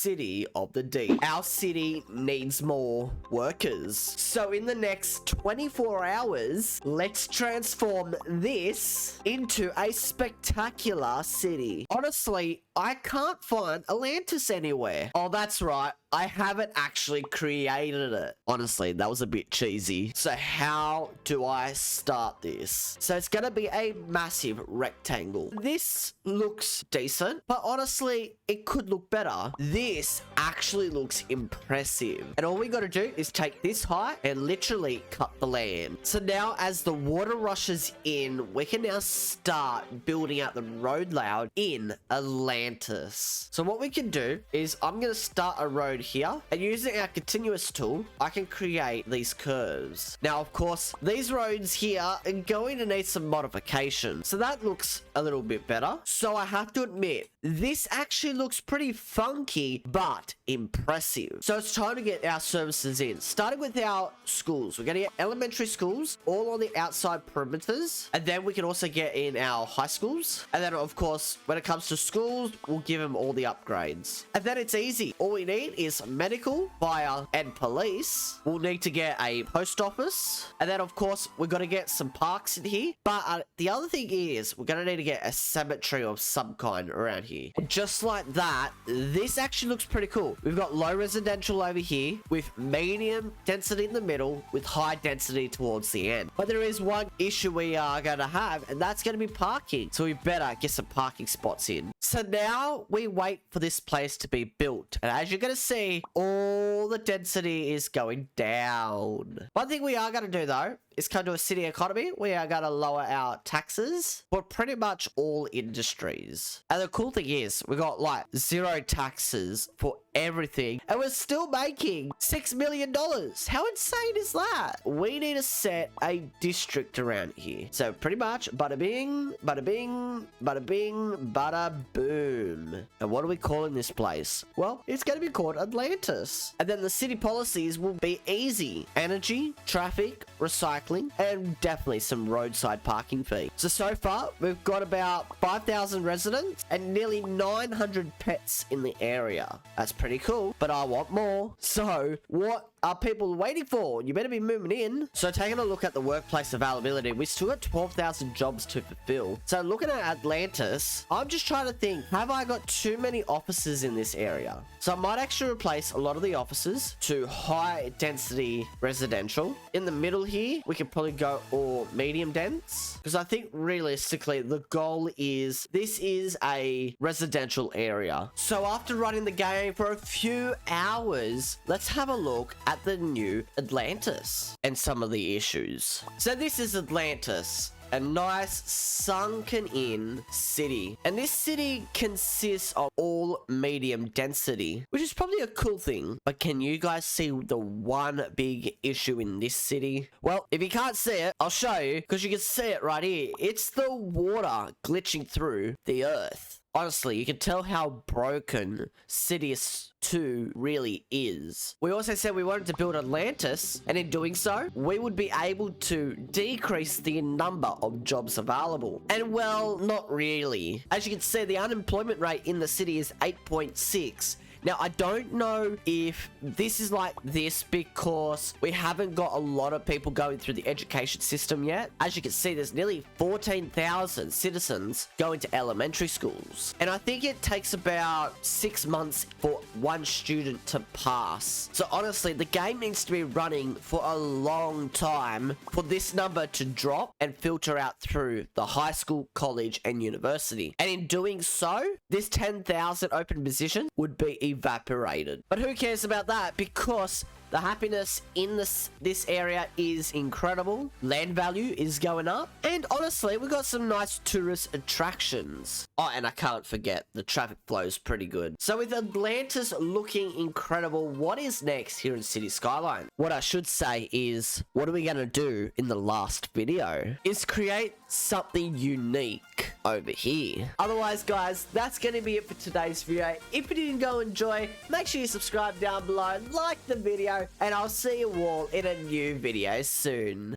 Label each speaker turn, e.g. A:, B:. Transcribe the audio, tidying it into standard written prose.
A: city of the deep. Our city needs more workers. So in the next 24 hours, let's transform this into a spectacular city. Honestly, I can't find Atlantis anywhere. Oh, that's right. I haven't actually created it. Honestly, that was a bit cheesy. So how do I start this? So it's gonna be a massive rectangle. This looks decent, but honestly, it could look better. This actually looks impressive. And all we gotta do is take this height and literally cut the land. So now as the water rushes in, we can now start building out the road layout in Atlantis. So what we can do is I'm gonna start a road here, and using our continuous tool, I can create these curves. Now, of course, these roads here are going to need some modification. So that looks a little bit better. So I have to admit, this actually looks pretty funky, but impressive. So it's time to get our services in. Starting with our schools. We're going to get elementary schools all on the outside perimeters. And then we can also get in our high schools. And then, of course, when it comes to schools, we'll give them all the upgrades. And then it's easy. All we need is medical, fire, and police. We'll need to get a post office. And then, of course, we're going to get some parks in here. But the other thing is, we're going to need to get a cemetery of some kind around here. Just like that, this actually looks pretty cool. We've got low residential over here with medium density in the middle with high density towards the end. But there is one issue we are going to have, and that's going to be parking. So we better get some parking spots in. So now we wait for this place to be built. And as you're going to see, all the density is going down. One thing we are going to do though is come to a city economy. We are going to lower our taxes for pretty much all industries. And the cool thing is we got like 0 taxes for everything, and we're still making $6 million. How insane is that? We need to set a district around here. So pretty much bada bing, bada bing, bada bing, bada boom. And what are we calling this place? Well, it's going to be called Atlantis. And then the city policies will be easy: energy, traffic, recycling, and definitely some roadside parking fee. So far, we've got about 5,000 residents and nearly 900 pets in the area. That's pretty cool, but I want more. So what are people waiting for? You better be moving in. So taking a look at the workplace availability, we still got 12,000 jobs to fulfill. So looking at Atlantis, I'm just trying to think, have I got too many offices in this area? So I might actually replace a lot of the offices to high density residential. In the middle here, we could probably go all medium dense, because I think realistically the goal is this is a residential area. So after running the game for a few hours, let's have a look at the new Atlantis and some of the issues. So this is Atlantis, a nice sunken in city, and this city consists of all medium density, which is probably a cool thing. But can you guys see the one big issue in this city? Well, if you can't see it, I'll show you, because you can see it right here. It's the water glitching through the earth. Honestly, you can tell how broken City 2 really is. We also said we wanted to build Atlantis, and in doing so, we would be able to decrease the number of jobs available. And well, not really. As you can see, the unemployment rate in the city is 8.6. Now, I don't know if this is like this because we haven't got a lot of people going through the education system yet. As you can see, there's nearly 14,000 citizens going to elementary schools. And I think it takes about 6 months for one student to pass. So honestly, the game needs to be running for a long time for this number to drop and filter out through the high school, college, and university. And in doing so, this 10,000 open position would be evaporated. But who cares about that? Because the happiness in this area is incredible. Land value is going up. And honestly, we got some nice tourist attractions. Oh, and I can't forget, the traffic flow is pretty good. So with Atlantis looking incredible, what is next here in City Skyline? What I should say is, what are we going to do in the last video? Is create something unique over here. Otherwise, guys, that's going to be it for today's video. If you didn't go enjoy, make sure you subscribe down below, like the video, and I'll see you all in a new video soon.